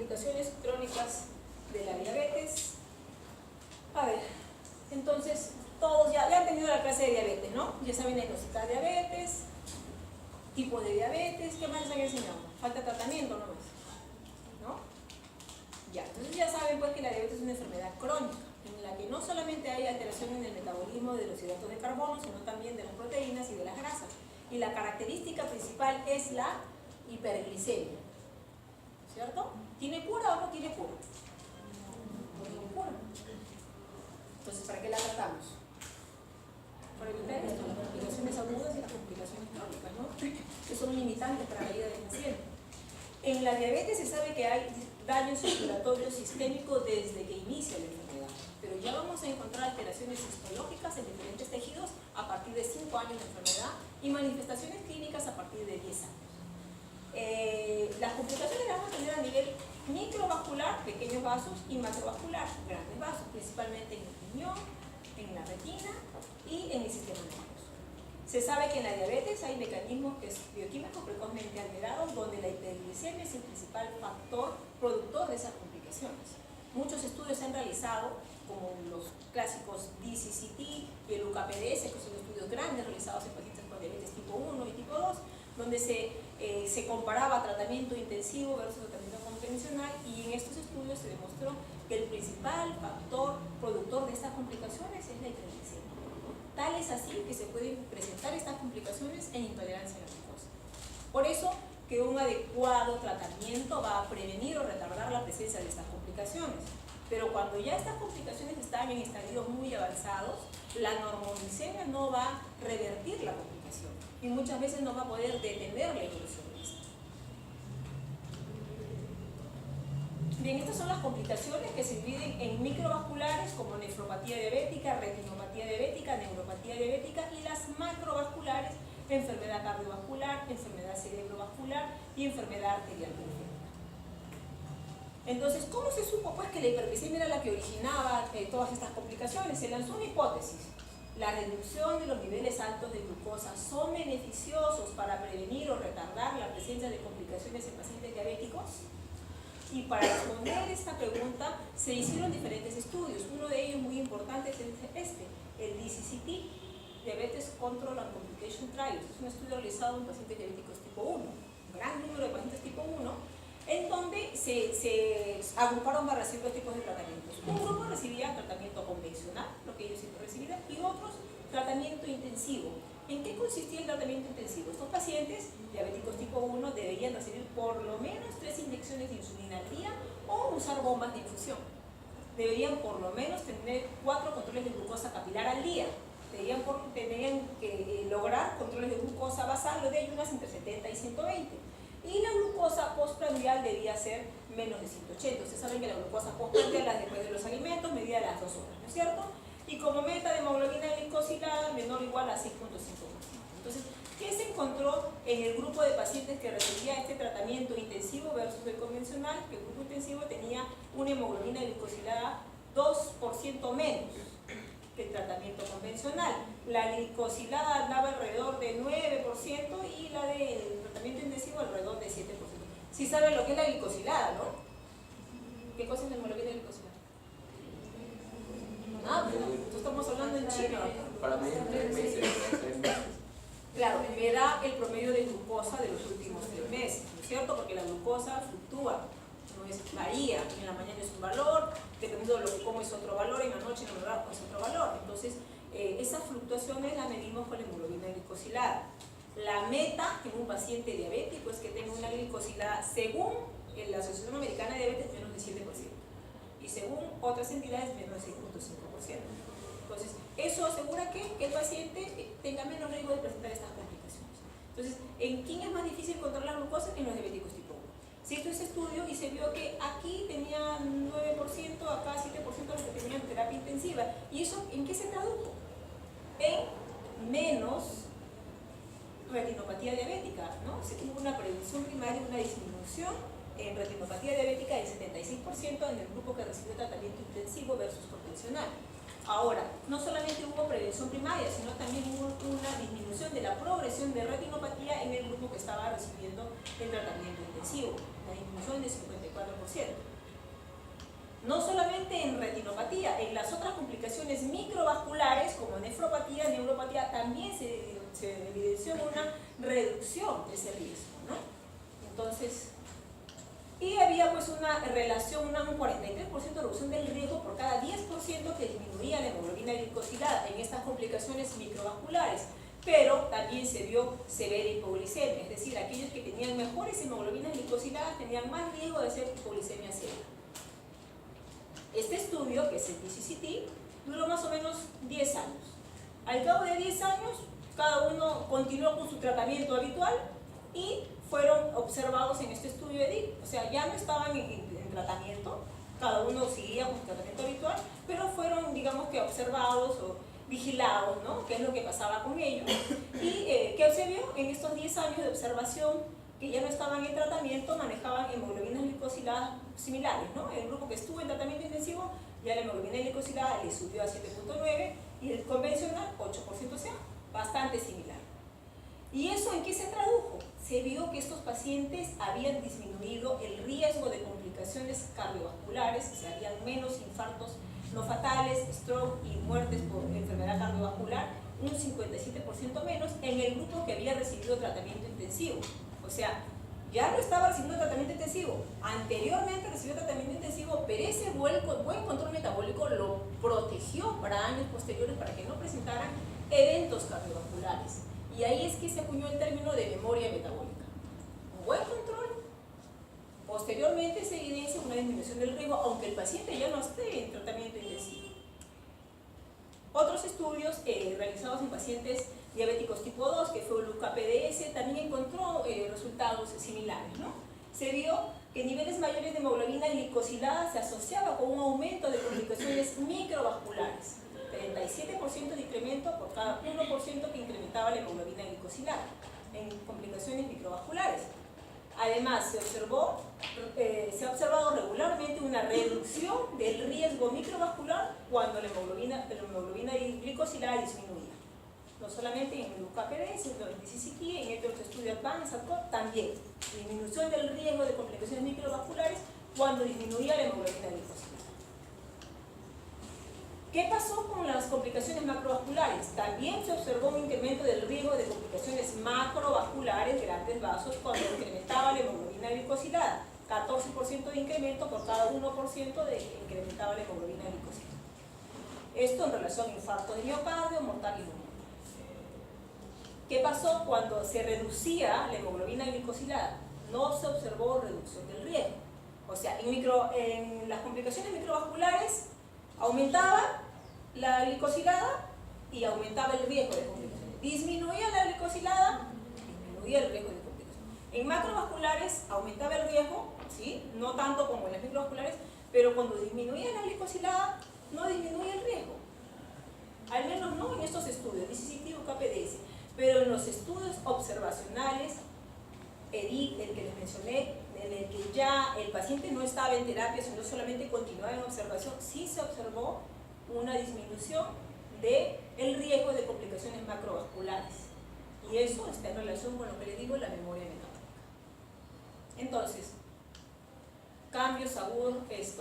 complicaciones crónicas de la diabetes. A ver, entonces todos ya han tenido la clase de diabetes, ¿no? Ya saben diagnosticar diabetes, tipos de diabetes, ¿qué más les han enseñado? Falta tratamiento nomás, ¿no? Ya, entonces ya saben pues que la diabetes es una enfermedad crónica, en la que no solamente hay alteración en el metabolismo de los hidratos de carbono, sino también de las proteínas y de las grasas. Y la característica principal es la hiperglicemia, ¿cierto? ¿Tiene cura o no tiene cura? No tiene cura. Entonces, ¿para qué la tratamos? Para evitar esto, las complicaciones agudas y las complicaciones crónicas, ¿no? Que son limitantes para la vida del paciente. En la diabetes se sabe que hay daño circulatorio sistémico desde que inicia la enfermedad, pero ya vamos a encontrar alteraciones histológicas en diferentes tejidos a partir de 5 años de enfermedad y manifestaciones clínicas a partir de 10 años. Las complicaciones las vamos a tener a nivel microvascular, pequeños vasos, y macrovascular, grandes vasos, principalmente en el riñón, en la retina y en el sistema nervioso. Se sabe que en la diabetes hay mecanismos bioquímicos precozmente alterados donde la hiperglicemia es el principal factor productor de esas complicaciones. Muchos estudios se han realizado, como los clásicos DCCT y el UKPDS, que son estudios grandes realizados en pacientes con diabetes tipo 1 y tipo 2, donde se comparaba tratamiento intensivo versus tratamiento convencional, y en estos estudios se demostró que el principal factor productor de estas complicaciones es la hiperglicemia. Tal es así que se pueden presentar estas complicaciones en intolerancia a la glucosa. Por eso que un adecuado tratamiento va a prevenir o retardar la presencia de estas complicaciones. Pero cuando ya estas complicaciones están en estadios muy avanzados, la normoglicemia no va a revertir la complicación y muchas veces no va a poder detener la evolución de esta. Bien, estas son las complicaciones que se dividen en microvasculares como nefropatía diabética, retinopatía diabética, neuropatía diabética, y las macrovasculares, enfermedad cardiovascular, enfermedad cerebrovascular y enfermedad arterial periférica. Entonces, ¿cómo se supo pues que la hiperglicemia era la que originaba todas estas complicaciones? Se lanzó una hipótesis. La reducción de los niveles altos de glucosa son beneficiosos para prevenir o retardar la presencia de complicaciones en pacientes diabéticos. Y para responder esta pregunta se hicieron diferentes estudios. Uno de ellos muy importante es el DCCT, Diabetes Control and Complication Trials. Es un estudio realizado en pacientes diabéticos tipo 1, un gran número de pacientes tipo 1, en donde se agruparon para recibir dos tipos de tratamientos. Un grupo recibía tratamiento convencional, lo que ellos siempre recibían, y otros tratamiento intensivo. ¿En qué consistía el tratamiento intensivo? Estos pacientes diabéticos tipo 1 deberían recibir por lo menos 3 inyecciones de insulina al día o usar bombas de infusión. Deberían por lo menos tener 4 controles de glucosa capilar al día. Tenían que lograr controles de glucosa basal, lo de ayunas entre 70 y 120. Y la glucosa postprandial debía ser menos de 180. Ustedes saben que la glucosa postprandial, después de los alimentos, medía a las 2 horas, ¿no es cierto? Y como meta de hemoglobina glicosilada menor o igual a 6.5%. Entonces, ¿qué se encontró en el grupo de pacientes que recibía este tratamiento intensivo versus el convencional? Que el grupo intensivo tenía una hemoglobina glicosilada 2% menos que el tratamiento convencional. La glicosilada andaba alrededor de 9% y la del tratamiento intensivo alrededor de 7%. Sí saben lo que es la glicosilada, ¿no? ¿Qué cosa es la hemoglobina glicosilada? Estamos hablando en chino. Para medir 3 meses. Claro, me da el promedio de glucosa de los últimos 3 meses, ¿no es cierto? Porque la glucosa fluctúa, varía. En la mañana es un valor, dependiendo de lo que como es otro valor, en la noche en la verdad es otro valor. Entonces, esas fluctuaciones las medimos con la hemoglobina glicosilada. La meta en un paciente diabético es que tenga una glicosilada, según la Asociación Americana de Diabetes, menos de 7%. Y según otras entidades, menos de 6.5%. Entonces, eso asegura que el paciente tenga menos riesgo de presentar estas complicaciones. Entonces, ¿en quién es más difícil controlar la glucosa? En los diabéticos tipo 1. Se hizo ese estudio y se vio que aquí tenían 9%, acá 7% los que tenían terapia intensiva. ¿Y eso en qué se tradujo? En menos retinopatía diabética, ¿no? Se tuvo una prevención primaria, una disminución en retinopatía diabética del 76% en el grupo que recibió tratamiento intensivo versus convencional. Ahora, no solamente hubo prevención primaria, sino también hubo una disminución de la progresión de retinopatía en el grupo que estaba recibiendo el tratamiento intensivo, una disminución de 54%. No solamente en retinopatía, en las otras complicaciones microvasculares como nefropatía, neuropatía, también se evidenció una reducción de ese riesgo, ¿no? Entonces, y había pues una relación, un 43% de reducción del riesgo por cada 10% que disminuía la hemoglobina glicosilada en estas complicaciones microvasculares, pero también se vio severa hipoglicemia, es decir, aquellos que tenían mejores hemoglobinas glicosiladas tenían más riesgo de hacer hipoglicemia severa. Este estudio, que es el DCCT, duró más o menos 10 años. Al cabo de 10 años, cada uno continuó con su tratamiento habitual y fueron observados en este estudio EDIC. O sea, ya no estaban en tratamiento, cada uno seguía con su tratamiento habitual, pero fueron, digamos que, observados o vigilados, ¿no? ¿Qué es lo que pasaba con ellos? Y ¿qué se vio? En estos 10 años de observación, que ya no estaban en tratamiento, manejaban hemoglobinas glicosiladas similares, ¿no? El grupo que estuvo en tratamiento intensivo, ya la hemoglobina glicosilada le subió a 7.9 y el convencional 8%, o sea, bastante similar. ¿Y eso en qué se tradujo? Se vio que estos pacientes habían disminuido el riesgo de complicaciones cardiovasculares, o sea, habían menos infartos no fatales, stroke y muertes por enfermedad cardiovascular, un 57% menos en el grupo que había recibido tratamiento intensivo. O sea, ya no estaba recibiendo tratamiento intensivo, anteriormente recibió tratamiento intensivo, pero ese buen control metabólico lo protegió para años posteriores para que no presentaran eventos cardiovasculares. Y ahí es que se acuñó el término de memoria metabólica. Un buen control, posteriormente se evidencia una disminución del riesgo, aunque el paciente ya no esté en tratamiento intensivo. Otros estudios realizados en pacientes diabéticos tipo 2, que fue el UCA-PDS, también encontró resultados similares, ¿no? Se vio que niveles mayores de hemoglobina glicosilada se asociaba con un aumento de complicaciones microvasculares, 37% de incremento por cada 1% que incrementaba la hemoglobina glicosilada en complicaciones microvasculares. Además, se ha observado regularmente una reducción del riesgo microvascular cuando la hemoglobina glicosilada disminuía. No solamente en el UCA-PDS, sino en el DCCT, en este otro estudio Advanced también. Disminución del riesgo de complicaciones microvasculares cuando disminuía la hemoglobina glicosilada. ¿Qué pasó con las complicaciones macrovasculares? También se observó un incremento del riesgo de complicaciones macrovasculares, grandes vasos, cuando incrementaba la hemoglobina glicosilada. 14% de incremento por cada 1% de que incrementaba la hemoglobina glicosilada. Esto en relación a infarto de miocardio, mortal y lumbar. ¿Qué pasó cuando se reducía la hemoglobina glicosilada? No se observó reducción del riesgo. O sea, en las complicaciones microvasculares aumentaba la glicosilada y aumentaba el riesgo de complicaciones. Disminuía la glicosilada, disminuía el riesgo de complicaciones. En macrovasculares aumentaba el riesgo, ¿sí? No tanto como en las microvasculares, pero cuando disminuía la glicosilada no disminuía el riesgo. Al menos no en estos estudios, DCCT o KPDS, pero en los estudios observacionales, EDIC, el que les mencioné, en el que ya el paciente no estaba en terapia, sino solamente continuaba en observación, sí se observó una disminución del riesgo de complicaciones macrovasculares. Y eso está en relación con lo que les digo, la memoria metabólica. Entonces, cambios agudos,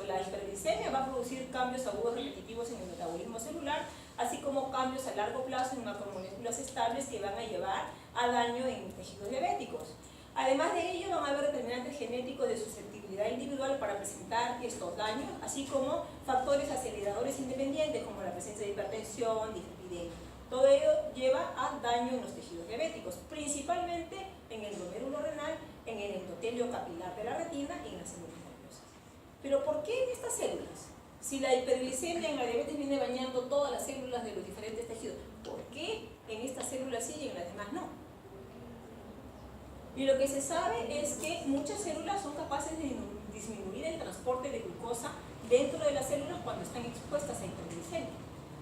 la hiperglicemia va a producir cambios agudos repetitivos en el metabolismo celular, así como cambios a largo plazo en macromoléculas estables que van a llevar a daño en tejidos diabéticos. Además de ello, van a haber determinantes genéticos de susceptibilidad individual para presentar estos daños, así como factores aceleradores independientes como la presencia de hipertensión, dislipidemia. Todo ello lleva a daño en los tejidos diabéticos, principalmente en el glomérulo renal, en el endotelio capilar de la retina y en las células nerviosas. ¿Pero por qué en estas células? Si la hiperglicemia en la diabetes viene bañando todas las células de los diferentes tejidos, ¿por qué en estas células sí y en las demás no? Y lo que se sabe es que muchas células son capaces de disminuir el transporte de glucosa dentro de las células cuando están expuestas a hiperglicemia.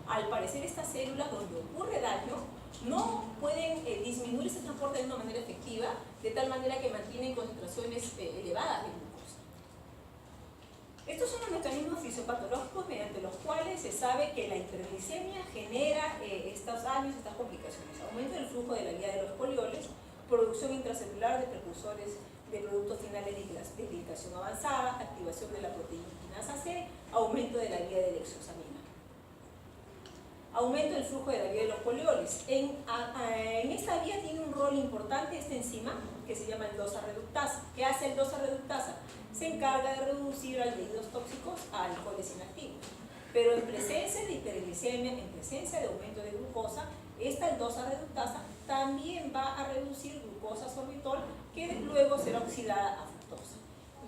Al parecer, estas células donde ocurre daño no pueden disminuir ese transporte de una manera efectiva, de tal manera que mantienen concentraciones elevadas de glucosa. Estos son los mecanismos fisiopatológicos mediante los cuales se sabe que la hiperglicemia genera estos daños, estas complicaciones. Aumento del flujo de la vía de los polioles, producción intracelular de precursores de productos finales de glicación avanzada, activación de la proteína quinasa C, aumento de la vía de la exosamina. Aumento del flujo de la vía de los polioles. En esta vía tiene un rol importante esta enzima que se llama endosa reductasa. ¿Qué hace endosa reductasa? Se encarga de reducir aldehídos tóxicos a alcoholes inactivos. Pero en presencia de hiperglicemia, en presencia de aumento de glucosa, esta endosa reductasa también va a reducir glucosa sorbitol que luego será oxidada a fructosa.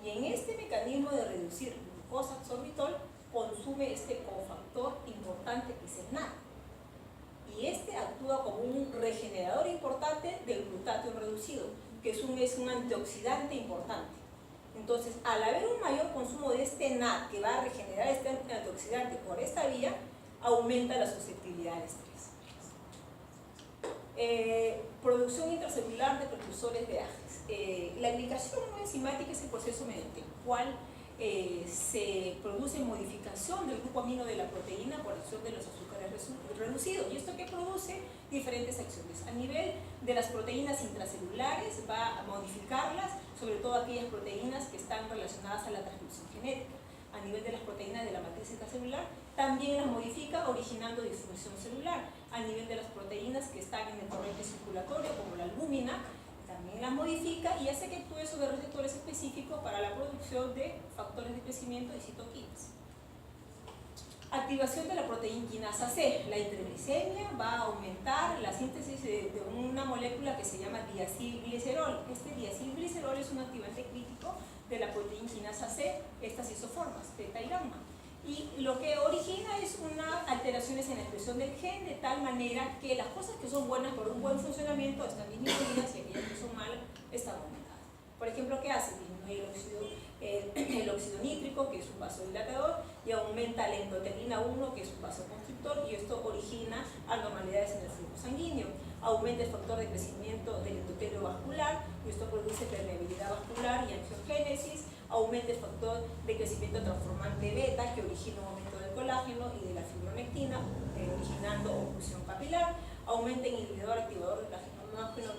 Y en este mecanismo de reducir glucosa sorbitol consume este cofactor importante que es el NAD. Y este actúa como un regenerador importante del glutatión reducido, que es un antioxidante importante. Entonces, al haber un mayor consumo de este NAD que va a regenerar este antioxidante por esta vía, aumenta la susceptibilidad al estrés. Producción intracelular de precursores de AGEs. La glicación no enzimática es el proceso mediante el cual se produce modificación del grupo amino de la proteína por acción de los azúcares reducidos. ¿Y esto qué produce? Diferentes acciones. A nivel de las proteínas intracelulares va a modificarlas, sobre todo aquellas proteínas que están relacionadas a la transcripción genética. A nivel de las proteínas de la matriz extracelular, también las modifica originando disfunción celular. A nivel de las proteínas que están en el torrente circulatorio, como la albúmina, también las modifica y hace que actúe sobre receptores específicos para la producción de factores de crecimiento y citoquinas. Activación de la proteína quinasa C. La hiperglicemia va a aumentar la síntesis de una molécula que se llama diacilglicerol. Este diacilglicerol es un activante crítico de la proteína quinasa C, estas isoformas, beta y gamma. Y lo que origina es unas alteraciones en la expresión del gen, de tal manera que las cosas que son buenas por un buen funcionamiento están disminuidas y aquellas que son malas están aumentadas. Por ejemplo, ¿qué hace? Disminuye el óxido nítrico, que es un vasodilatador, y aumenta la endotelina 1, que es un vasoconstrictor, y esto origina anormalidades en el flujo sanguíneo. Aumenta el factor de crecimiento del endotelio vascular, y esto produce permeabilidad vascular y angiogénesis. Aumenta el factor de crecimiento transformante beta, que origina un aumento del colágeno y de la fibronectina, originando oclusión capilar. Aumenta el inhibidor activador del colágeno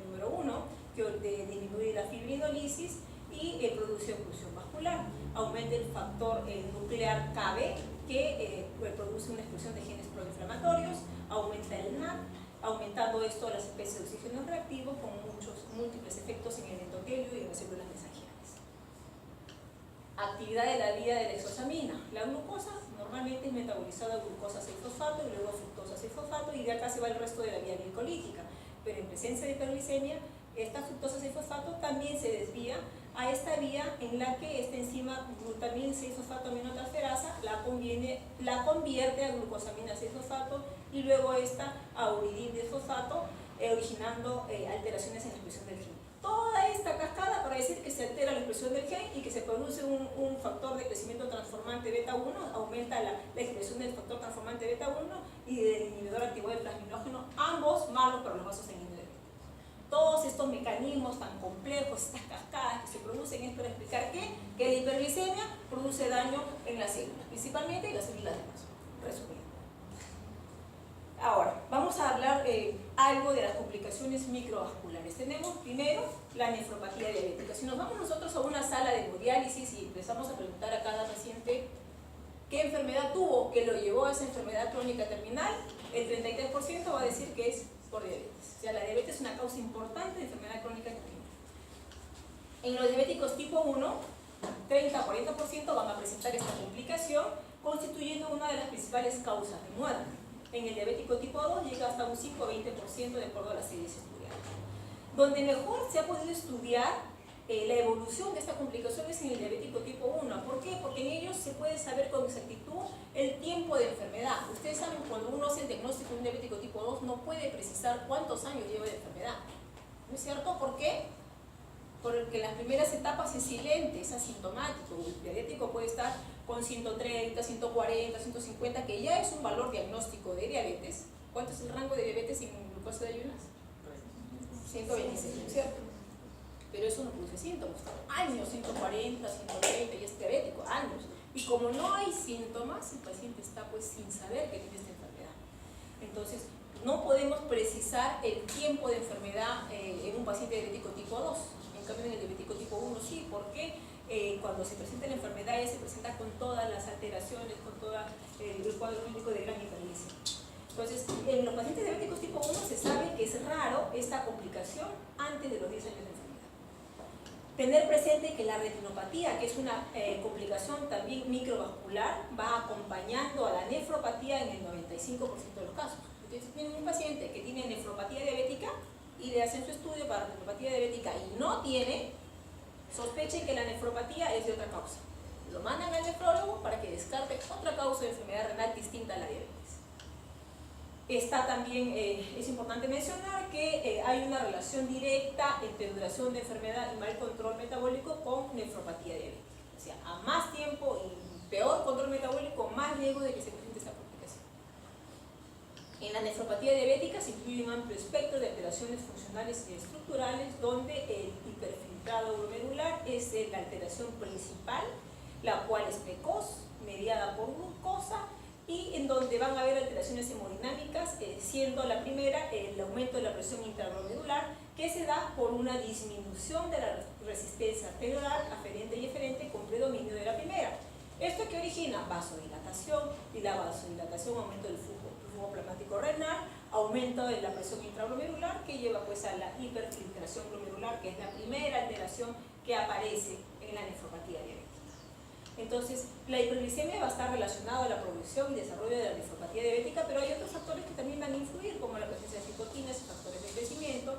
número 1, que disminuye la fibrinolisis y produce oclusión vascular. Aumenta el factor nuclear KB, que produce una explosión de genes proinflamatorios. Aumenta el NAD, aumentando esto las especies de oxígeno reactivo con múltiples efectos en el endotelio y en las células mesangiales. Actividad de la vía de la exosamina. La glucosa normalmente es metabolizada a glucosa 6-fosfato y luego fructosa 6-fosfato, y de acá se va el resto de la vía glicolítica. Pero en presencia de hiperglicemia, esta fructosa 6-fosfato también se desvía a esta vía en la que esta enzima glutamil 6-fosfato aminotransferasa la convierte a glucosamina 6-fosfato y luego esta a uridil 10-fosfato, originando alteraciones en la expresión del gen. Toda esta cascada para decir que se altera la expresión del gen y que se produce un factor de crecimiento transformante beta 1, aumenta la expresión del factor transformante beta 1 y del inhibidor activo del plasminógeno, ambos malos para los vasos sanguíneos. Todos estos mecanismos tan complejos, estas cascadas que se producen, es para explicar que la hiperglicemia produce daño en las células, principalmente en las células de vaso. Resumiendo. Ahora, vamos a hablar algo de las complicaciones microvasculares. Tenemos primero la nefropatía diabética. Si nos vamos nosotros a una sala de hemodiálisis y empezamos a preguntar a cada paciente qué enfermedad tuvo que lo llevó a esa enfermedad crónica terminal, el 33% va a decir que es por diabetes. O sea, la diabetes es una causa importante de enfermedad crónica terminal. En los diabéticos tipo 1, 30-40% van a presentar esta complicación, constituyendo una de las principales causas de muerte. En el diabético tipo 2 llega hasta un 5-20% de acuerdo a las series estudiadas. Donde mejor se ha podido estudiar la evolución de esta complicación es en el diabético tipo 1. ¿Por qué? Porque en ellos se puede saber con exactitud el tiempo de enfermedad. Ustedes saben, cuando uno hace el diagnóstico de un diabético tipo 2 no puede precisar cuántos años lleva de enfermedad. ¿No es cierto? ¿Por qué? Porque en las primeras etapas es silente, es asintomático. El diabético puede estar con 130, 140, 150, que ya es un valor diagnóstico de diabetes. ¿Cuánto es el rango de diabetes en glucosa de ayunas? 126, ¿no es cierto? pero eso no produce síntomas. Años, 140, 130, y es diabético, años. Y como no hay síntomas, el paciente está pues sin saber que tiene esta enfermedad. Entonces, no podemos precisar el tiempo de enfermedad en un paciente diabético tipo 2. En cambio, en el diabético tipo 1 sí, porque cuando se presenta la enfermedad ya se presenta con todas las alteraciones, con todo el cuadro clínico de gran hiperglicemia. Entonces, en los pacientes diabéticos tipo 1 se sabe que es raro esta complicación antes de los 10 años de enfermedad. Tener presente que la retinopatía, que es una complicación también microvascular, va acompañando a la nefropatía en el 95% de los casos. Entonces, tienen un paciente que tiene nefropatía diabética y le hacen su estudio para retinopatía diabética y no tiene, sospechen que la nefropatía es de otra causa. Lo mandan al nefrólogo para que descarte otra causa de enfermedad renal distinta a la diabetes. Está también, es importante mencionar que hay una relación directa entre duración de enfermedad y mal control metabólico con nefropatía diabética. O sea, a más tiempo y peor control metabólico, más riesgo de que se presente esta complicación. En la nefropatía diabética se incluye un amplio espectro de alteraciones funcionales y estructurales, donde el hiperfiltrado glomerular es la alteración principal, la cual es precoz, mediada por glucosa, y en donde van a haber alteraciones hemodinámicas, siendo la primera el aumento de la presión intraglomerular, que se da por una disminución de la resistencia arteriolar aferente y eferente con predominio de la primera. ¿Esto que origina? Vasodilatación, y la vasodilatación aumento del flujo plasmático renal, aumento de la presión intraglomerular, que lleva pues a la hiperfiltración glomerular, que es la primera alteración que aparece en la nefropatía diabética. Entonces, la hiperglicemia va a estar relacionada a la producción y desarrollo de la nefropatía diabética, pero hay otros factores que también van a influir, como la presencia de citoquinas y factores de crecimiento.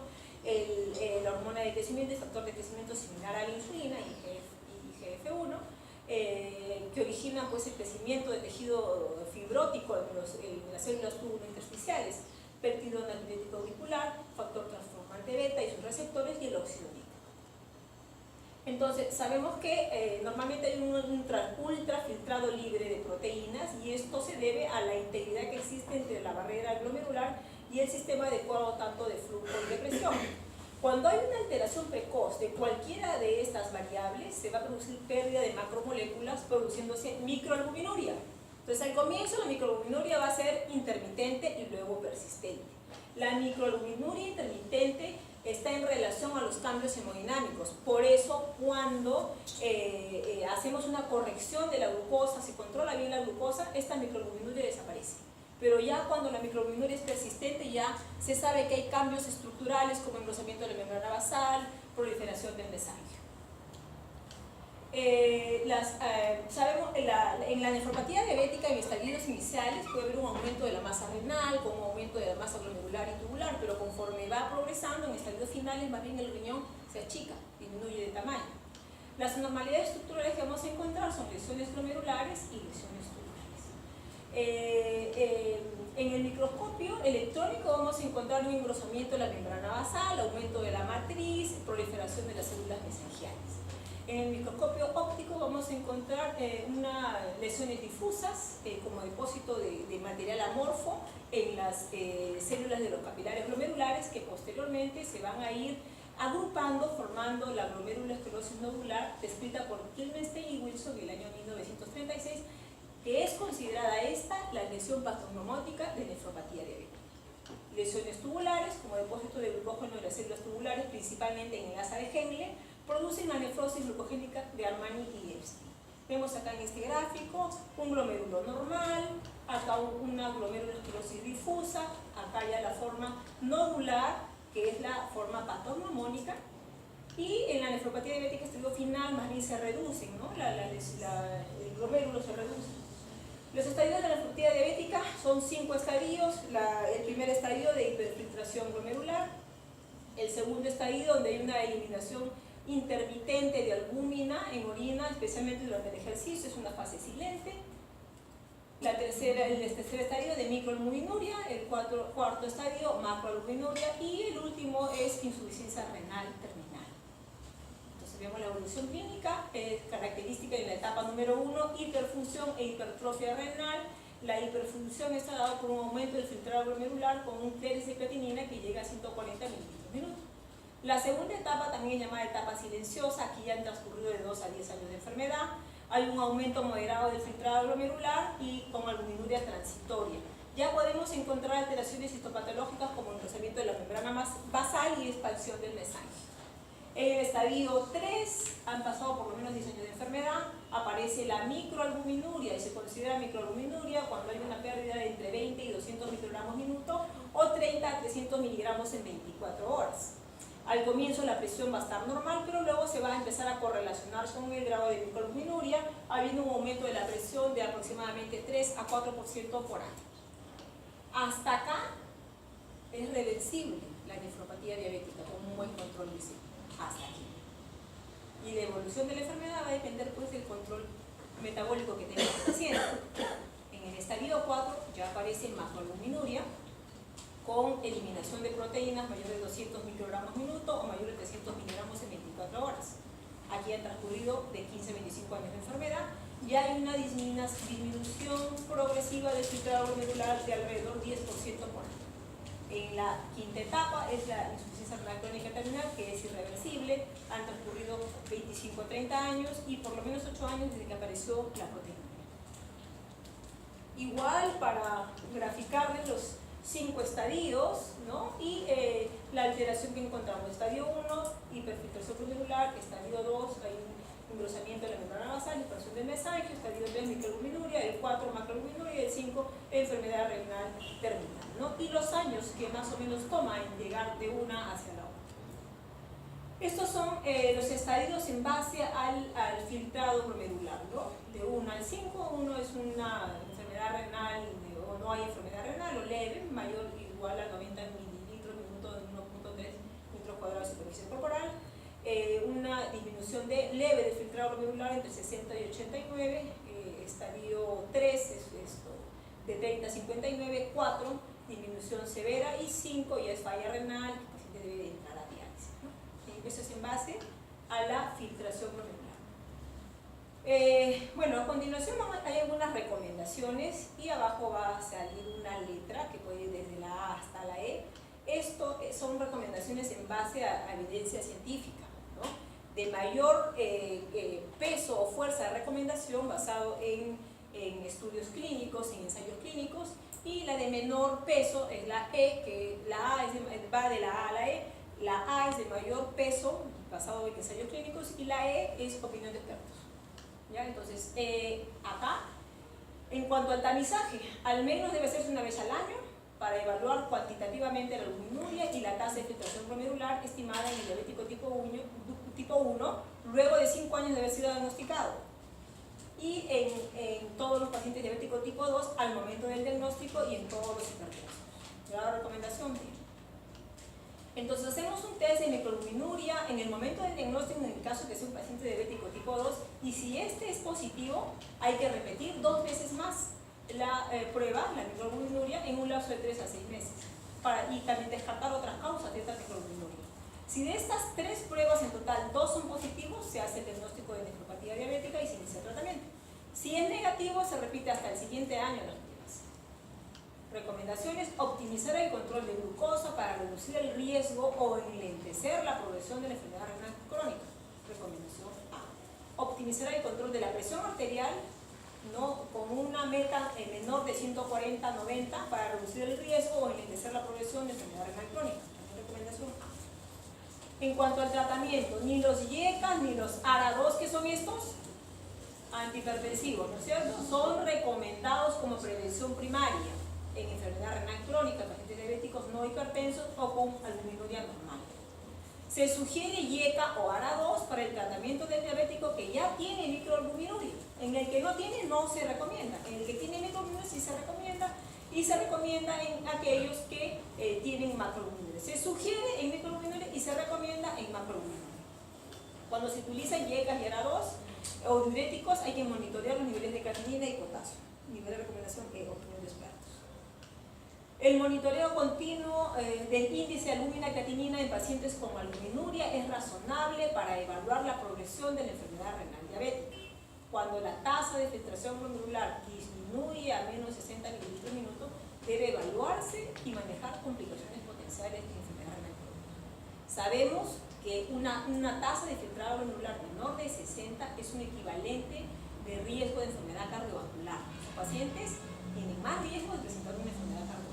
La hormona de crecimiento es factor de crecimiento similar a la insulina, IGF-1, que origina pues, el crecimiento de tejido fibrótico en las células tubulointersticiales, péptido natriurético auricular, factor transformante beta y sus receptores, y el óxido nítrico. Entonces, sabemos que normalmente hay un ultrafiltrado libre de proteínas, y esto se debe a la integridad que existe entre la barrera glomerular y el sistema adecuado tanto de flujo y de presión. Cuando hay una alteración precoz de cualquiera de estas variables, se va a producir pérdida de macromoléculas, produciéndose microalbuminuria. Entonces, al comienzo la microalbuminuria va a ser intermitente y luego persistente. La microalbuminuria intermitente está en relación a los cambios hemodinámicos. Por eso, cuando hacemos una corrección de la glucosa, se controla bien la glucosa, esta microalbuminuria desaparece. Pero ya cuando la microalbuminuria es persistente, ya se sabe que hay cambios estructurales como engrosamiento de la membrana basal, proliferación del mesangio. Sabemos en la nefropatía diabética en estadios iniciales puede haber un aumento de la masa renal, con un aumento de la masa glomerular y tubular, pero conforme va progresando en estadios finales, más bien el riñón se achica, disminuye de tamaño. Las anormalidades estructurales que vamos a encontrar son lesiones glomerulares y lesiones tubulares. En el microscopio electrónico vamos a encontrar un engrosamiento de la membrana basal, aumento de la matriz, proliferación de las células mesangiales. En el microscopio óptico vamos a encontrar unas lesiones difusas como depósito de material amorfo en las células de los capilares glomerulares, que posteriormente se van a ir agrupando formando la glomerulosclerosis nodular, descrita por Kilmenstein y Wilson en el año 1936, que es considerada esta la lesión patognomónica de nefropatía diabética. Lesiones tubulares como depósito de glucógeno en las células tubulares, principalmente en el asa de Henle, producen la nefrosis glucogénica de Armani y Epstein. Vemos acá en este gráfico un glomérulo normal, acá una glomerulosclerosis difusa, acá ya la forma nodular, que es la forma patognomónica, y en la nefropatía diabética estadio final más bien se reducen, ¿no? El glomérulo se reduce. Los estadios de la nefropatía diabética son 5 estadios. El primer estadio de hiperfiltración glomerular, el segundo estadio donde hay una eliminación intermitente de albúmina en orina, especialmente durante el ejercicio, es una fase silente. El tercer estadio de microalbuminuria, el cuarto estadio macroalbuminuria, y el último es insuficiencia renal terminal. Entonces vemos la evolución clínica, característica en la etapa número 1, hiperfunción e hipertrofia renal. La hiperfunción está dada por un aumento del filtrado glomerular con un clérice de creatinina que llega a 140 mililitros por minuto. La segunda etapa también es llamada etapa silenciosa, aquí ya han transcurrido de 2 a 10 años de enfermedad, hay un aumento moderado del filtrado glomerular y con albuminuria transitoria. Ya podemos encontrar alteraciones histopatológicas como engrosamiento de la membrana basal y expansión del mesangio. En el estadio 3, han pasado por lo menos 10 años de enfermedad, aparece la microalbuminuria y se considera microalbuminuria cuando hay una pérdida de entre 20 y 200 microgramos minuto o 30 a 300 miligramos en 24 horas. Al comienzo la presión va a estar normal, pero luego se va a empezar a correlacionar con el grado de microalbuminuria, habiendo un aumento de la presión de aproximadamente 3 a 4% por año. Hasta acá es reversible la nefropatía diabética con un buen control glicémico. Hasta aquí. Y la evolución de la enfermedad va a depender pues del control metabólico que tenga el paciente. En el estadio 4 ya aparece macroalbuminuria con eliminación de proteínas mayor de 200 microgramos minuto o mayor de 300 miligramos en 24 horas. Aquí han transcurrido de 15 a 25 años de enfermedad y hay una disminución progresiva del filtrado glomerular de alrededor 10% por año. En la quinta etapa es la insuficiencia renal crónica terminal, que es irreversible, han transcurrido 25 a 30 años y por lo menos 8 años desde que apareció la proteína. Igual para graficarles los 5 estadios, ¿no? Y la alteración que encontramos. Estadio 1, hiperfiltración glomerular. Estadio 2, hay un engrosamiento de la membrana basal, expansión del mesangio. Estadio 3, microalbuminuria. El 4, macroalbuminuria. Y el 5, enfermedad renal terminal, ¿no? Y los años que más o menos toma en llegar de una hacia la otra. Estos son los estadios en base al filtrado glomerular, ¿no? De 1 al 5, 1 es una enfermedad renal o no hay enfermedad renal o leve, mayor o igual a 90 mililitros minuto de 1.3 litros cuadrados de superficie corporal, una disminución leve de filtrado glomerular entre 60 y 89, estadio 3 es esto, de 30 a 59, 4 disminución severa y 5 ya es falla renal, el paciente debe de entrar a diálisis, ¿no? Eso es en base a la filtración glomerular. Bueno, a continuación hay algunas recomendaciones y abajo va a salir una letra que puede ir desde la A hasta la E. Esto son recomendaciones en base a evidencia científica, ¿no? De mayor peso o fuerza de recomendación basado en estudios clínicos, en ensayos clínicos, y la de menor peso es la E, que la A va de la A a la E. La A es de mayor peso basado en ensayos clínicos y la E es opinión de expertos. ¿Ya? Entonces, acá, en cuanto al tamizaje, al menos debe hacerse una vez al año para evaluar cuantitativamente la albuminuria y la tasa de filtración glomerular estimada en el diabético tipo 1 luego de 5 años de haber sido diagnosticado. Y en todos los pacientes diabéticos tipo 2 al momento del diagnóstico y en todos los hipertensos. La recomendación B. Entonces hacemos un test de microalbuminuria en el momento del diagnóstico en el caso de que sea un paciente diabético tipo 2 y si este es positivo hay que repetir 2 veces más la prueba, la microalbuminuria, en un lapso de 3 a 6 meses y también descartar otras causas de esta microalbuminuria. Si de estas 3 pruebas en total 2 son positivos, se hace el diagnóstico de nefropatía diabética y se inicia el tratamiento. Si es negativo, se repite hasta el siguiente año las pruebas. Recomendaciones: optimizar el control de glucosa para reducir el riesgo o enlentecer la progresión de la enfermedad renal crónica. Recomendación A. Optimizar el control de la presión arterial, ¿no? Con una meta menor de 140-90 para reducir el riesgo o enlentecer la progresión de enfermedad renal crónica. También recomendación A. En cuanto al tratamiento, ni los IECA ni los ARA2, que son estos antihipertensivos, ¿no es cierto?, son recomendados como prevención primaria en enfermedad renal crónica, pacientes diabéticos no hipertensos o con albuminuria normal. Se sugiere IECA o ARA2 para el tratamiento del diabético que ya tiene microalbuminuria. En el que no tiene no se recomienda, en el que tiene microalbuminuria sí se recomienda, y se recomienda en aquellos que tienen macroalbuminuria. Se sugiere en microalbuminuria y se recomienda en macroalbuminuria. Cuando se utilizan IECA y ARA2 o diuréticos hay que monitorear los niveles de creatinina y potasio. Nivel de recomendación E, opinión de expertos. El monitoreo continuo del índice de albúmina-creatinina en pacientes con albuminuria es razonable para evaluar la progresión de la enfermedad renal diabética. Cuando la tasa de filtración glomerular disminuye a menos 60 mililitros minuto, debe evaluarse y manejar complicaciones potenciales de enfermedad renal crónica. Sabemos que una tasa de filtrado glomerular menor de 60 es un equivalente de riesgo de enfermedad cardiovascular. Los pacientes tienen más riesgo de presentar una enfermedad cardiovascular.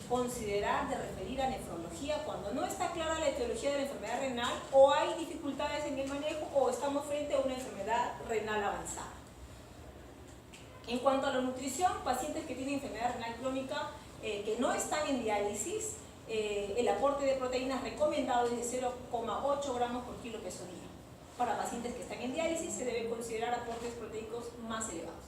Considerar de referir a nefrología cuando no está clara la etiología de la enfermedad renal, o hay dificultades en el manejo, o estamos frente a una enfermedad renal avanzada. En cuanto a la nutrición, pacientes que tienen enfermedad renal crónica que no están en diálisis, el aporte de proteínas recomendado es de 0,8 gramos por kilo peso día. Para pacientes que están en diálisis se deben considerar aportes proteicos más elevados.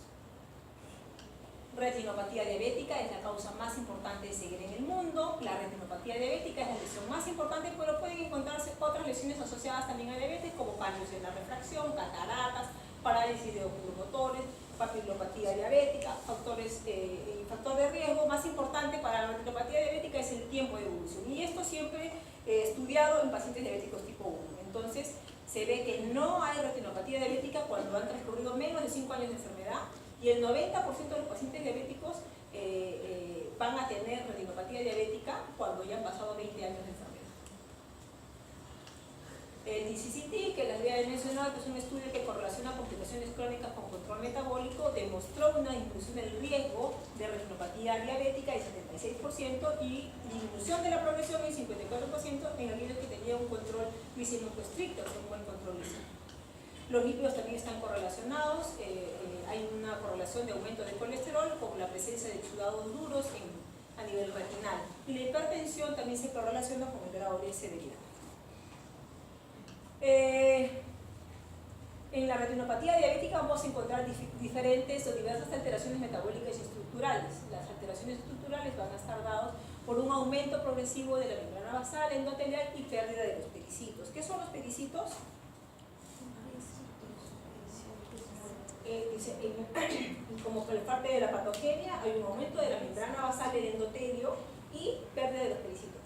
Retinopatía diabética es la causa más importante de ceguera en el mundo. La retinopatía diabética es la lesión más importante, pero pueden encontrarse otras lesiones asociadas también a diabetes, como cambios en la refracción, cataratas, parálisis de oculomotores, papilopatía diabética, factor de riesgo más importante para la retinopatía diabética es el tiempo de evolución, y esto siempre estudiado en pacientes diabéticos tipo 1. Entonces se ve que no hay retinopatía diabética cuando han transcurrido menos de 5 años de enfermedad, y el 90% de los pacientes diabéticos van a tener retinopatía diabética cuando ya han pasado 20 años de enfermedad. El DCCT, que les había mencionado, que es un estudio que correlaciona complicaciones crónicas con control metabólico, demostró una disminución del riesgo de retinopatía diabética del 76% y disminución de la progresión del 54% en aquellos que tenían un control glicémico estricto, un buen control glicémico. Los lípidos también están correlacionados, hay una correlación de aumento de colesterol con la presencia de exudados duros a nivel retinal. Y la hipertensión también se correlaciona con el grado de severidad. En la retinopatía diabética vamos a encontrar diferentes o diversas alteraciones metabólicas y estructurales. Las alteraciones estructurales van a estar dadas por un aumento progresivo de la membrana basal endotelial y pérdida de los pericitos. ¿Qué son los pericitos? Como parte de la patogenia, hay un aumento de la membrana basal del endotelio y pérdida de los pericitos.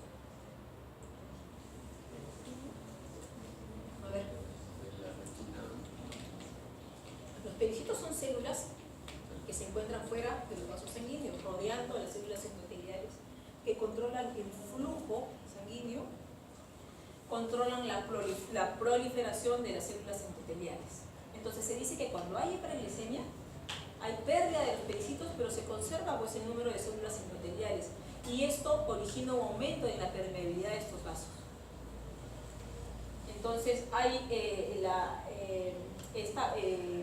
A ver. Los pericitos son células que se encuentran fuera de los vasos sanguíneos, rodeando las células endoteliales, que controlan el flujo sanguíneo, controlan la proliferación de las células endoteliales. Entonces se dice que cuando hay hiperglicemia, hay pérdida de los pericitos, pero se conserva pues el número de células endoteliales, y esto origina un aumento en la permeabilidad de estos vasos. Entonces hay esta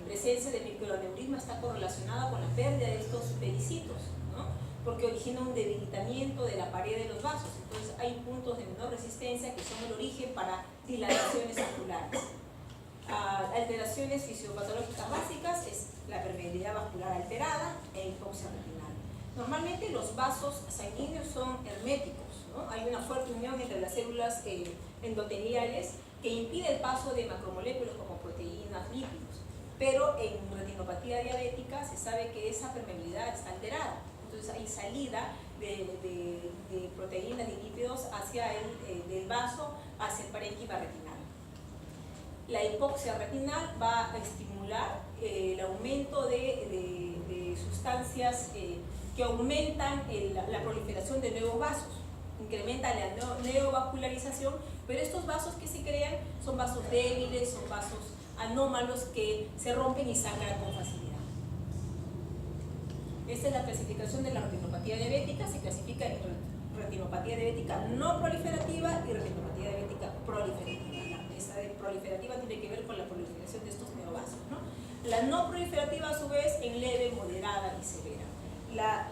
presencia de microaneurisma está correlacionada con la pérdida de estos pericitos, ¿no? Porque origina un debilitamiento de la pared de los vasos. Entonces hay puntos de menor resistencia que son el origen para dilataciones oculares. Alteraciones fisiopatológicas básicas es la permeabilidad vascular alterada e hipoxia retinal. Normalmente los vasos sanguíneos son herméticos, ¿no? Hay una fuerte unión entre las células endoteliales que impide el paso de macromoléculas como proteínas, lípidos, pero en retinopatía diabética se sabe que esa permeabilidad está alterada, entonces hay salida de proteínas y lípidos hacia del vaso hacia el parénquima retinal. La hipoxia retinal va a estimular el aumento de sustancias que aumentan la proliferación de nuevos vasos, incrementa la neovascularización, pero estos vasos que se crean son vasos débiles, son vasos anómalos que se rompen y sangran con facilidad. Esta es la clasificación de la retinopatía diabética. Se clasifica en retinopatía diabética no proliferativa y retinopatía diabética proliferativa. Esa de proliferativa tiene que ver con la proliferación de estos neovasos, ¿no? La no proliferativa, a su vez, en leve, moderada y severa. La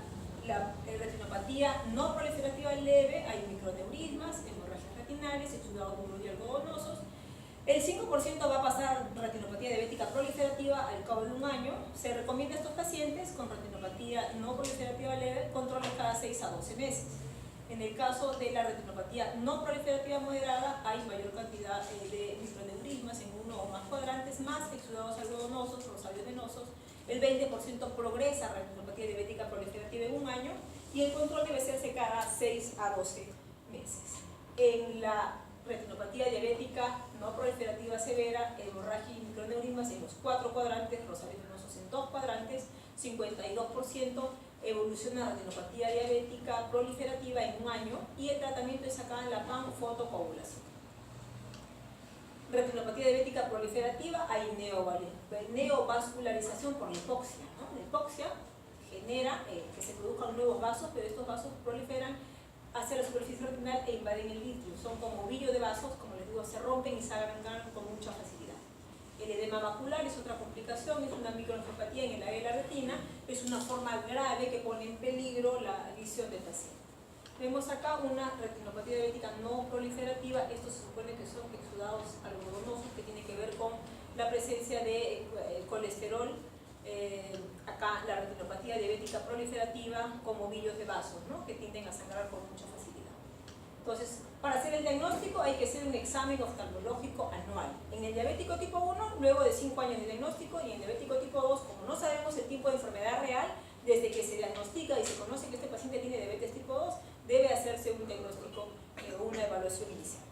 retinopatía no proliferativa en leve, hay microneurismas, hemorragias retinales, exudados duros y algodonosos. El 5% va a pasar retinopatía diabética proliferativa al cabo de un año. Se recomienda a estos pacientes con retinopatía no proliferativa leve controles cada 6 a 12 meses. En el caso de la retinopatía no proliferativa moderada, hay mayor cantidad de microneurismas en uno o más cuadrantes, más exudados algodonosos, rosarios venosos. El 20% progresa a retinopatía diabética proliferativa en un año, y el control debe hacerse cada 6 a 12 meses. En la retinopatía diabética no proliferativa severa, hemorragia y microneurismas en los 4 cuadrantes, rosarios venosos en 2 cuadrantes, 52%, evoluciona la retinopatía diabética proliferativa en 1 año y el tratamiento es acá en la panfotocoagulación. Retinopatía diabética proliferativa, hay neovascularización por la hipoxia, ¿no? La hipoxia genera que se produzcan nuevos vasos, pero estos vasos proliferan hacia la superficie retinal e invaden el vítreo. Son como ovillos de vasos, como les digo, se rompen y se agrandan con mucha facilidad. El edema macular es otra complicación, es una micronefropatía en el área de la retina, es una forma grave que pone en peligro la visión del paciente. Vemos acá una retinopatía diabética no proliferativa. Estos se supone que son exudados algodonosos que tienen que ver con la presencia de colesterol. Acá la retinopatía diabética proliferativa como ovillos de vasos, ¿no? Que tienden a sangrar con mucha facilidad. Entonces, para hacer el diagnóstico hay que hacer un examen oftalmológico anual. En el diabético tipo 1, luego de 5 años de diagnóstico, y en el diabético tipo 2, como no sabemos el tipo de enfermedad real, desde que se diagnostica y se conoce que este paciente tiene diabetes tipo 2, debe hacerse un diagnóstico o una evaluación inicial.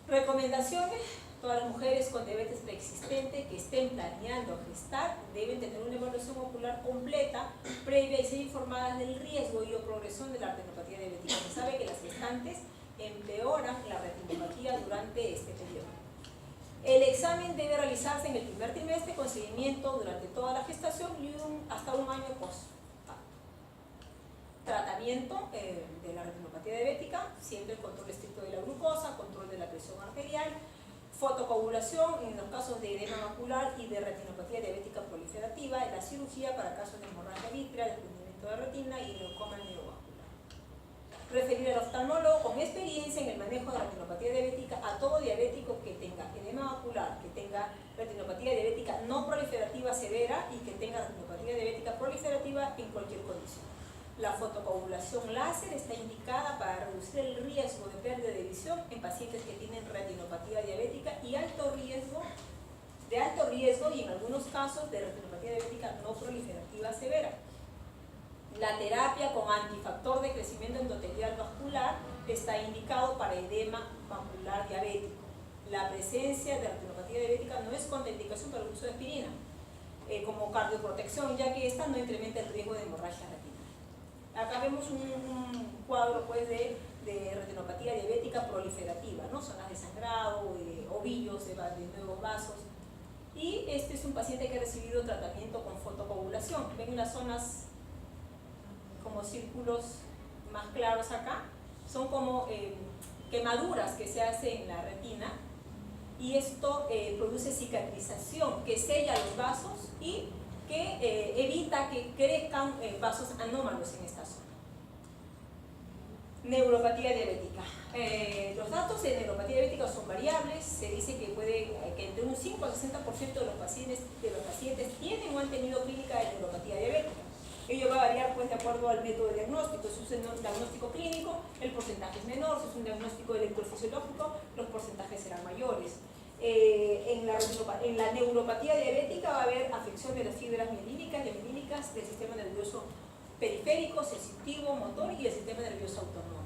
Recomendaciones: todas las mujeres con diabetes preexistente que estén planeando gestar deben tener una evaluación ocular completa previa y ser informadas del riesgo y o progresión de la retinopatía diabética. Se sabe que las gestantes empeoran la retinopatía durante este periodo. El examen debe realizarse en el primer trimestre con seguimiento durante toda la gestación y hasta 1 año post. Tratamiento de la retinopatía diabética, siempre el control estricto de la glucosa, control de la presión arterial, fotocoagulación en los casos de edema macular y de retinopatía diabética proliferativa, la cirugía para casos de hemorragia vítrea, desprendimiento de retina y glaucoma neovascular. Referir al oftalmólogo con experiencia en el manejo de retinopatía diabética a todo diabético que tenga edema macular, que tenga retinopatía diabética no proliferativa severa y que tenga retinopatía diabética proliferativa en cualquier condición. La fotocoagulación láser está indicada para reducir el riesgo de pérdida de visión en pacientes que tienen retinopatía diabética y de alto riesgo y en algunos casos de retinopatía diabética no proliferativa severa. La terapia con antifactor de crecimiento endotelial vascular está indicado para edema macular diabético. La presencia de retinopatía diabética no es contraindicación para el uso de aspirina como cardioprotección, ya que esta no incrementa el riesgo de hemorragia retinal. Acá vemos un cuadro pues, de retinopatía diabética proliferativa, ¿no? Zonas de sangrado, ovillos de nuevos vasos. Y este es un paciente que ha recibido tratamiento con fotocoagulación. Ven las zonas como círculos más claros acá, son como quemaduras que se hacen en la retina y esto produce cicatrización que sella los vasos y que evita que crezcan vasos anómalos en esta zona. Neuropatía diabética. Los datos de neuropatía diabética son variables. Se dice que entre un 5 al 60% de los pacientes tienen o han tenido clínica de neuropatía diabética. Ello va a variar pues, de acuerdo al método de diagnóstico. Si es un diagnóstico clínico, el porcentaje es menor. Si es un diagnóstico electrofisiológico, los porcentajes serán mayores. En la neuropatía diabética va a haber afección de las fibras mielínicas y aminílicas del sistema nervioso periférico, sensitivo, motor y el sistema nervioso autónomo.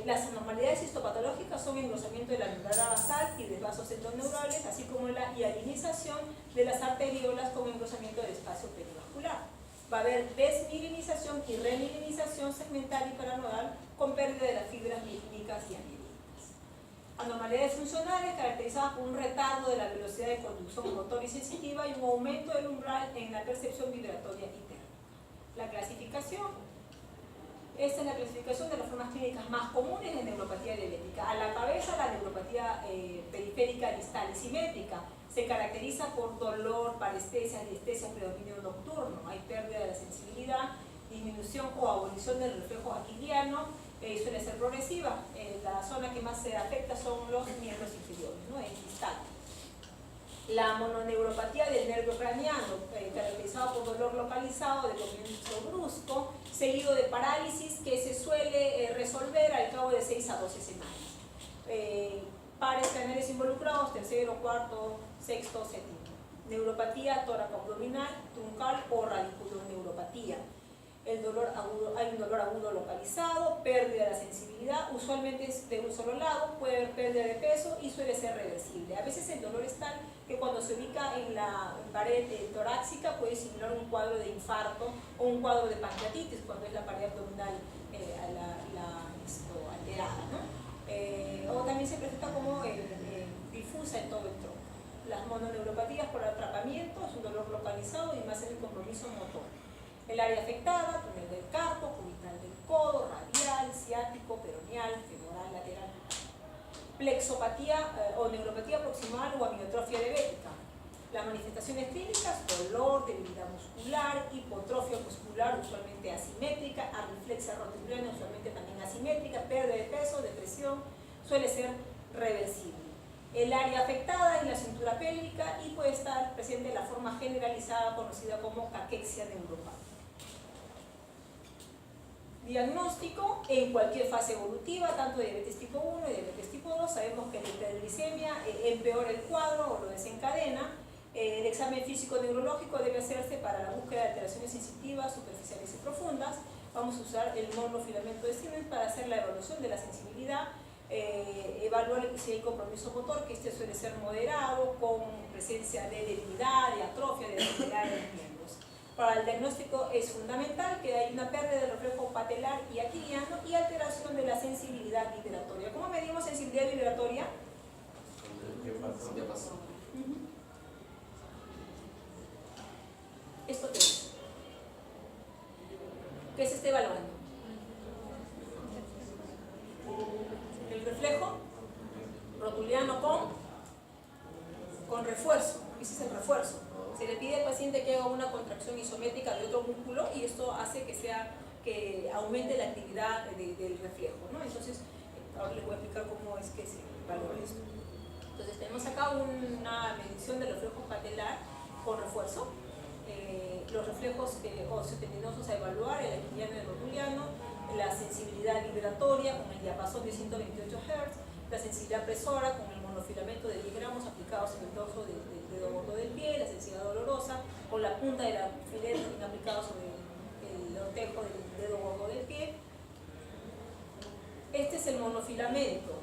Las anormalidades histopatológicas son engrosamiento de la membrana basal y de vasos endoneurales, así como la hialinización de las arteriolas con engrosamiento del espacio perivascular. Va a haber desmielinización y remilinización segmental y paranodal con pérdida de las fibras mielínicas y aminílicas. Anormalidades funcionales caracterizadas por un retardo de la velocidad de conducción motor y sensitiva y un aumento del umbral en la percepción vibratoria y térmica. La clasificación. Esta es la clasificación de las formas clínicas más comunes de neuropatía diabética. A la cabeza, la neuropatía periférica distal y simétrica. Se caracteriza por dolor, parestesia, diestesia, predominio nocturno. Hay pérdida de la sensibilidad, disminución o abolición del reflejo aquiliano, suele ser progresiva. La zona que más se afecta son los miembros inferiores, ¿no? En distal. La mononeuropatía del nervio craneano, caracterizada por dolor localizado de comienzo brusco, seguido de parálisis que se suele resolver al cabo de 6 a 12 semanas. Pares craneales involucrados, tercero, cuarto, sexto, séptimo. Neuropatía tóraco-abdominal, truncal o radiculoneuropatía. el dolor agudo, hay un dolor agudo localizado, pérdida de la sensibilidad, usualmente es de un solo lado, puede haber pérdida de peso y suele ser reversible. A veces el dolor es tal que cuando se ubica en la pared torácica puede simular un cuadro de infarto o un cuadro de pancreatitis cuando es la pared abdominal alterada, ¿no? O también se presenta como difusa en todo el tronco. Las mononeuropatías por atrapamiento es un dolor localizado y más en el compromiso motor. El área afectada, túnel del carpo, cubital del codo, radial, ciático, peroneal, femoral, lateral. Plexopatía o neuropatía proximal o amiotrofia diabética. Las manifestaciones clínicas: dolor, debilidad muscular, hipotrofia muscular, usualmente asimétrica, arritmia rotuliana, usualmente también asimétrica, pérdida de peso, depresión, suele ser reversible. El área afectada es la cintura pélvica y puede estar presente la forma generalizada conocida como caquexia neuropática. Diagnóstico: en cualquier fase evolutiva, tanto de diabetes tipo 1 y diabetes tipo 2, sabemos que la hiperglicemia empeora el cuadro o lo desencadena. El examen físico-neurológico debe hacerse para la búsqueda de alteraciones sensitivas, superficiales y profundas. Vamos a usar el monofilamento de Siemens para hacer la evaluación de la sensibilidad, evaluar si hay compromiso motor, que este suele ser moderado, con presencia de debilidad, de atrofia, de debilidad de los miembros. Para el diagnóstico es fundamental que hay una pérdida del reflejo patelar y aquiliano y alteración de la sensibilidad vibratoria. ¿Cómo medimos sensibilidad vibratoria? ¿Qué pasó? ¿Esto qué es? ¿Qué se está evaluando? El reflejo rotuliano con refuerzo. Ese es el refuerzo. Se le pide al paciente que haga una contracción isométrica de otro músculo y esto hace que aumente la actividad del reflejo, ¿no? Entonces, ahora les voy a explicar cómo es que se valora esto. Entonces, tenemos acá una medición del reflejo patelar con refuerzo. Los reflejos osteotendinosos a evaluar, el aquiliano y el rotuliano, la sensibilidad vibratoria con el diapasón de 128 Hz, la sensibilidad presora con el monofilamento de 10 gramos aplicados en el dorso del dedo gordo del pie, la sensibilidad dolorosa con la punta del alfiler aplicado sobre el ortejo del dedo gordo del pie. Este es el monofilamento,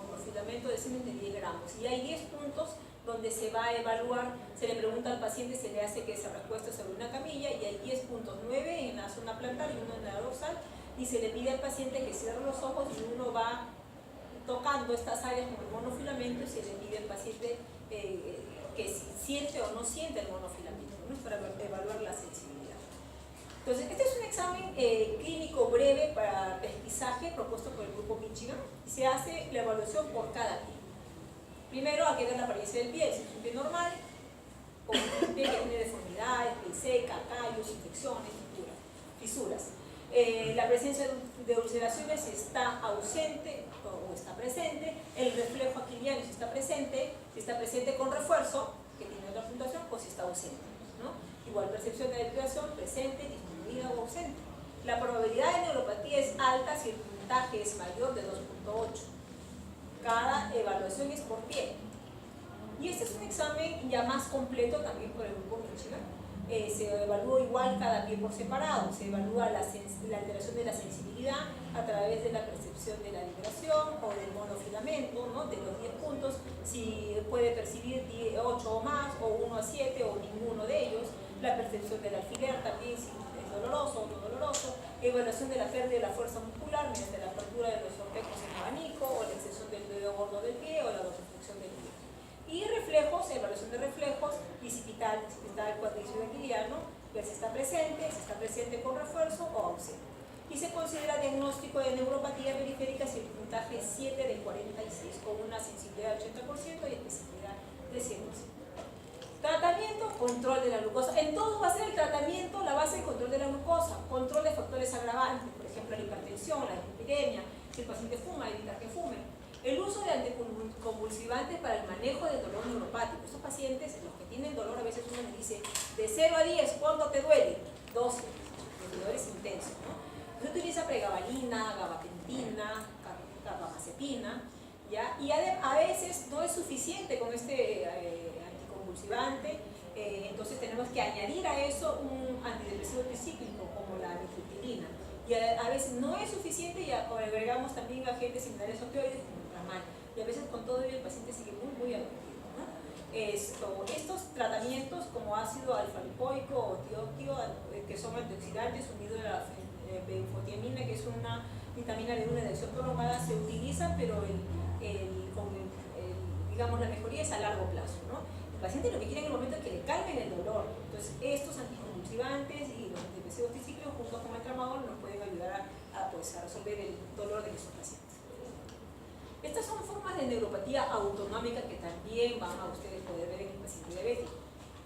monofilamento de Siemens de 10 gramos, y hay 10 puntos donde se va a evaluar. Se le pregunta al paciente, se le hace que se recueste sobre una camilla y hay 10 puntos, 9 en la zona plantar y 1 en la dorsal, y se le pide al paciente que cierre los ojos y uno va tocando estas áreas con el monofilamento y se le pide al paciente que si siente o no siente el monofilamento, ¿no? Para evaluar la sensibilidad. Entonces, este es un examen clínico breve para pesquisaje propuesto por el grupo Michigan y se hace la evaluación por cada pie. Primero hay que ver la apariencia del pie, si es un pie normal, o un pie que tiene deformidades, piel seca, callos, infecciones, fisuras. La presencia de ulceraciones, si está ausente o está presente, el reflejo aquiliano si está presente con refuerzo, que tiene otra puntuación, o si está ausente, ¿no? Igual percepción de derivación, presente, disminuida o ausente. La probabilidad de neuropatía es alta si el puntaje es mayor de 2.8. Cada evaluación es por pie. Y este es un examen ya más completo también por el grupo Michigan. Se evalúa igual cada pie por separado. Se evalúa la alteración de la sensibilidad a través de la percepción de la vibración o del monofilamento, ¿no? De los 10 puntos, si puede percibir 8 o más, o 1 a 7, o ninguno de ellos. La percepción del alfiler también, si es doloroso o no doloroso. Evaluación de la pérdida de la fuerza muscular mediante la apertura de los ortejos en abanico, o la extensión del dedo gordo del pie, o la dorsiflexión del pie. Y reflejos, evaluación de reflejos, bicipital, cuádriceps aquiliano, ver si está presente con refuerzo o ausente. Y se considera diagnóstico de neuropatía periférica si el puntaje es 7 de 46, con una sensibilidad del 80% y especificidad de 100%. Tratamiento, control de la glucosa. En todo va a ser el tratamiento la base de control de la glucosa, control de factores agravantes, por ejemplo la hipertensión, la hipotiremia, si el paciente fuma, evitar que fume. El uso de anticonvulsivantes para el manejo del dolor neuropático. Estos pacientes, los que tienen dolor, a veces uno les dice, de 0 a 10, ¿cuánto te duele? 12, el dolor es intenso, ¿no? Se utiliza pregabalina, gabapentina, carbamazepina, ¿ya? Y a veces no es suficiente con este anticonvulsivante, Entonces tenemos que añadir a eso un antidepresivo tricíclico como la amitriptilina. Y a veces no es suficiente y agregamos también agentes similares opioides como el Tramal. Y a veces con todo ello el paciente sigue muy adolorido, ¿no? Estos tratamientos como ácido alfa-lipoico o tioptio, que son antioxidantes unidos a la benfotiamina, que es una vitamina B1 de acción prolongada, se utilizan, pero digamos, la mejoría es a largo plazo, ¿no? El paciente lo que quiere en el momento es que le calmen el dolor. Entonces, estos anticonvulsivantes y los antidepresivos tricíclicos junto con el tramadol nos pueden ayudar a resolver el dolor de nuestros pacientes. Estas son formas de neuropatía autonómica que también van a ustedes poder ver en el paciente diabético.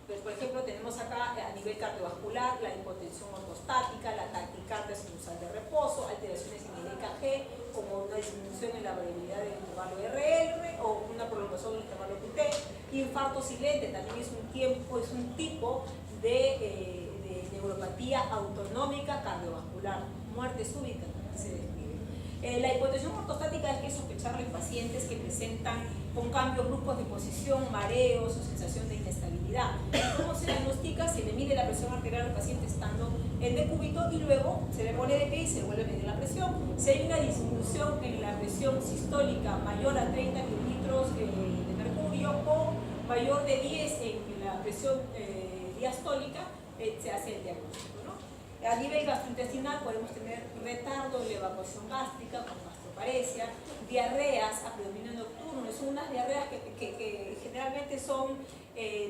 Pues, por ejemplo, tenemos acá a nivel cardiovascular la hipotensión ortostática, la taquicardia sinusal de reposo, alteraciones en el EKG, como una disminución en la variabilidad del intervalo RR o una prolongación del intervalo QT. Infarto silente también es un tipo de neuropatía autonómica cardiovascular, muerte súbita también se describe. La hipotensión ortostática hay que sospecharla en pacientes que presentan con cambios bruscos de posición, mareos o sensación de inestabilidad. ¿Cómo se diagnostica? Se le mide la presión arterial al paciente estando en decúbito y luego se le pone de pie y se le vuelve a medir la presión. Si hay una disminución en la presión sistólica mayor a 30 mililitros de mercurio o mayor de 10 en la presión diastólica, se hace el diagnóstico, ¿no? A nivel gastrointestinal podemos tener retardo de evacuación gástrica con gastroparesia, diarreas a predominio nocturno, son unas diarreas que generalmente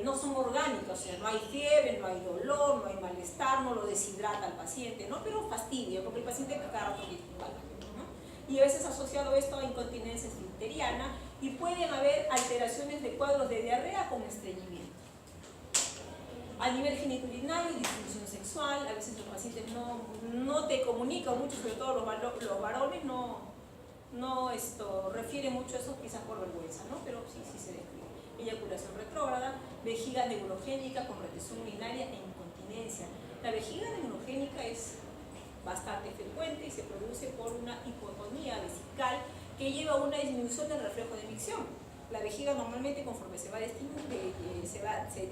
no son orgánicas, o sea, no hay fiebre, no hay dolor, no hay malestar, no lo deshidrata al paciente, ¿no? Pero fastidia, porque el paciente cada rato quiere igual, ¿no? Y a veces asociado esto a incontinencia esfinteriana y pueden haber alteraciones de cuadros de diarrea con estreñimiento. A nivel genitourinario, disfunción sexual, a veces los pacientes no te comunican mucho, sobre todo los varones no refieren mucho a eso, quizás por vergüenza, ¿no? Pero sí se describe. Eyaculación retrógrada, vejiga neurogénica con retención urinaria e incontinencia. La vejiga neurogénica es bastante frecuente y se produce por una hipotonía vesical que lleva a una disminución del reflejo de micción. La vejiga normalmente conforme se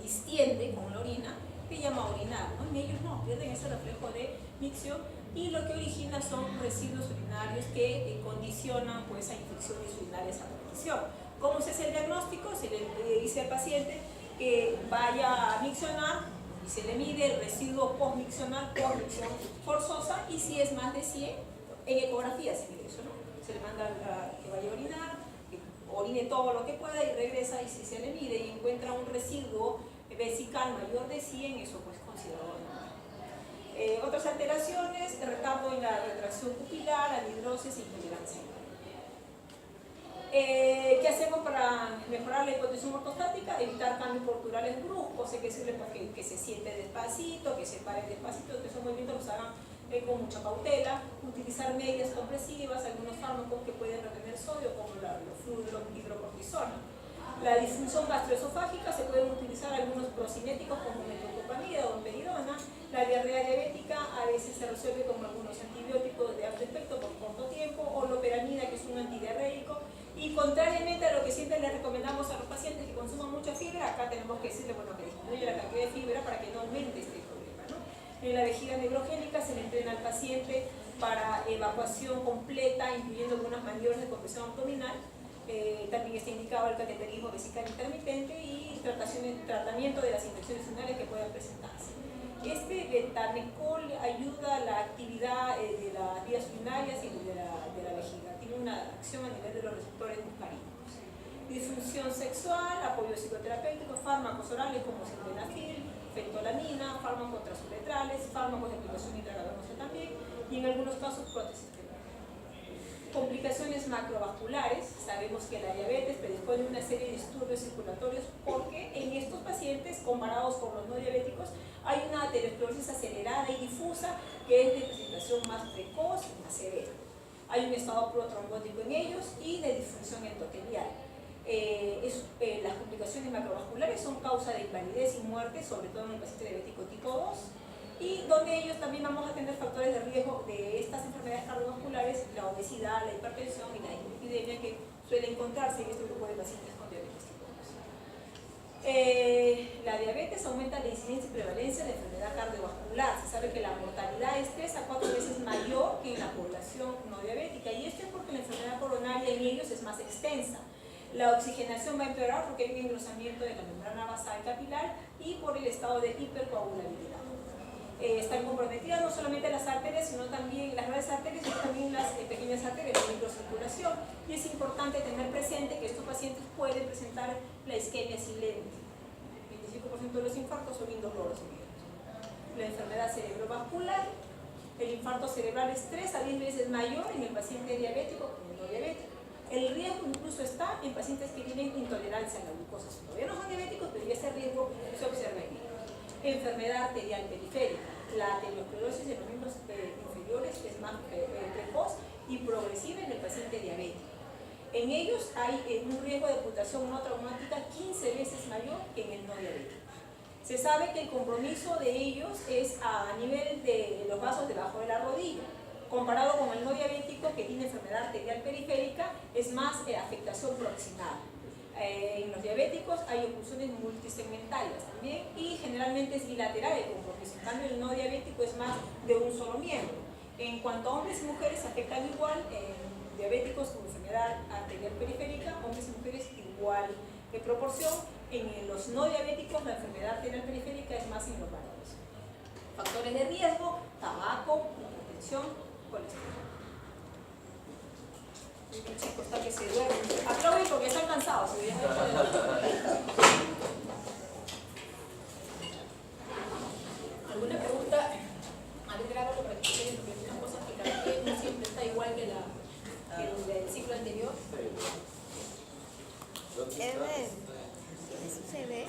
distiende con la orina, se llama orinar, ¿no? En ellos no, pierden ese reflejo de micción y lo que origina son residuos urinarios que condicionan pues, a infecciones urinarias a repetición. ¿Cómo se hace el diagnóstico? Se le dice al paciente que vaya a miccionar y se le mide el residuo postmiccional por micción forzosa y si es más de 100, en ecografía se mide eso, ¿no? Se le manda que vaya a orinar, orine todo lo que pueda y regresa y si se le mide y encuentra un residuo vesical mayor de 100, eso pues considerado normal. Otras alteraciones, retardo en la retracción pupilar, anhidrosis e intolerancia. ¿Qué hacemos para mejorar la hipotensión ortostática? Evitar cambios posturales bruscos, hay que decirle pues, que se siente despacito, que se pare despacito, que esos movimientos los hagan con mucha cautela, utilizar medias compresivas, algunos fármacos que pueden retener sodio como los hidrocortisona. La disfunción gastroesofágica se pueden utilizar algunos procinéticos como metoclopramida o domperidona. La diarrea diabética a veces se resuelve con algunos antibióticos de alto efecto por corto tiempo o loperamida que es un antidiarreico. Y contrariamente a lo que siempre le recomendamos a los pacientes que consuman mucha fibra, acá tenemos que decirle bueno, que disminuya la cantidad de fibra para que no aumente este problema, ¿no? En la vejiga neurogénica se le entrena al paciente para evacuación completa, incluyendo algunas maniobras de compresión abdominal. También está indicado el cateterismo vesical intermitente y tratamiento de las infecciones urinarias que puedan presentarse. Este betamecol ayuda a la actividad de las vías urinarias y de la vejiga. Tiene una acción a nivel de los receptores muscarínicos. Disfunción sexual, apoyo psicoterapéutico, fármacos orales como sildenafil, fentolamina, fármacos transuretrales, fármacos de aplicación intravenosa también y en algunos casos prótesis. Complicaciones macrovasculares, sabemos que la diabetes predispone una serie de disturbios circulatorios porque en estos pacientes, comparados con los no diabéticos, hay una aterosclerosis acelerada y difusa que es de presentación más precoz y más severa. Hay un estado protrombótico en ellos y de disfunción endotelial. Las complicaciones macrovasculares son causa de invalidez y muerte, sobre todo en el paciente diabético tipo 2, y donde ellos también vamos a tener factores de riesgo de estas enfermedades cardiovasculares, la obesidad, la hipertensión y la hiperlipidemia que suele encontrarse en este grupo de pacientes con diabetes tipo La diabetes aumenta la incidencia y prevalencia de enfermedad cardiovascular. Se sabe que la mortalidad es 3 a 4 veces mayor que en la población no diabética, y esto es porque la enfermedad coronaria en ellos es más extensa. La oxigenación va a empeorar porque hay un engrosamiento de la membrana basal capilar y por el estado de hipercoagulabilidad. Están comprometidas no solamente las arterias, sino también las grandes arterias, sino también las pequeñas arterias de microcirculación. Y es importante tener presente que estos pacientes pueden presentar la isquemia silente. El 25% de los infartos son indoloros en ellos. La enfermedad cerebrovascular, el infarto cerebral es 3 a 10 veces mayor en el paciente diabético que en el no diabético. El riesgo incluso está en pacientes que tienen intolerancia a la glucosa. Si todavía no son diabéticos, pero ya ese riesgo se observa en ellos. Enfermedad arterial periférica. La aterosclerosis en los miembros inferiores es más precoz y progresiva en el paciente diabético. En ellos hay un riesgo de amputación no traumática 15 veces mayor que en el no diabético. Se sabe que el compromiso de ellos es a nivel de los vasos debajo de la rodilla. Comparado con el no diabético, que tiene enfermedad arterial periférica, es más afectación proximal. En los diabéticos hay oclusiones multisegmentales también, y generalmente es bilateral el compromiso. En cambio, el no diabético es más de un solo miembro. En cuanto a hombres y mujeres, afectan igual, diabéticos con enfermedad arterial periférica, hombres y mujeres igual de proporción. En los no diabéticos, la enfermedad arterial periférica es más en los varones. Factores de riesgo: tabaco, hipertensión, colesterol. El chico está que se duerme. Aplauden porque están cansados. ¿Alguna pregunta? A ver, grábalo para que queden, porque hay unas cosas que también no siempre está igual que el ciclo anterior. Eso se ve.